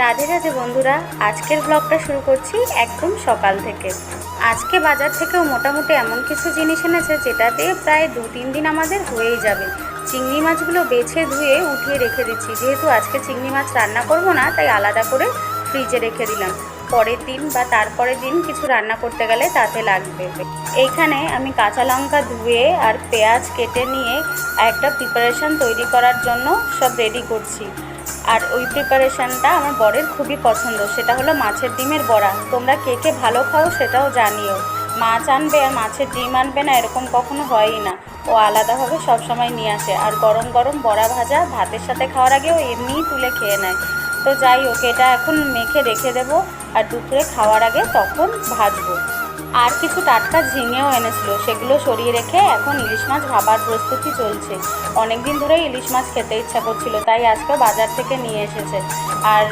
রাধে রাধে বন্ধুরা, আজকের ব্লগটা শুরু করছি একদম সকাল থেকে। আজকে বাজার থেকেও মোটামুটি এমন কিছু জিনিস এনেছে যেটাতে প্রায় 2-3 দিন আমাদের হয়েই যাবে। চিংড়ি মাছগুলো বেছে ধুয়ে উঠিয়ে রেখে দিচ্ছি, যেহেতু আজকে চিংড়ি মাছ রান্না করব না, তাই আলাদা করে ফ্রিজে রেখে দিলাম। পরের দিন বা তারপরের দিন কিছু রান্না করতে গেলে তাতে লাগবে। এইখানে আমি কাঁচা লঙ্কা ধুয়ে আর পেঁয়াজ কেটে নিয়ে একটা প্রিপারেশান তৈরি করার জন্য সব রেডি করছি। আর ওই প্রিপারেশানটা আমার বরের খুবই পছন্দ, সেটা হলো মাছের ডিমের বড়া। তোমরা কে কে ভালো খাও সেটাও জানিও। মাছ আনবে আর মাছের ডিম আনবে না এরকম কখনো হয়ই না, ও আলাদাভাবে সবসময় নিয়ে আসে। আর গরম গরম বড়া ভাজা ভাতের সাথে খাওয়ার আগে ও এমনিই তুলে খেয়ে নেয়। তো যাই হোক, এটা এখন মেখে রেখে দেবো, আর দুপুরে খাওয়ার আগে তখন ভাজবো। আর কিছু টাটকা ঝিঙেও এনেছিল, সেগুলো সরিয়ে রেখে এখন ইলিশ মাছ ভাবার প্রস্তুতি চলছে। অনেক দিন ধরেই ইলিশ মাছ খেতে ইচ্ছা করছিল, তাই আজকে বাজার থেকে নিয়ে এসেছে। আর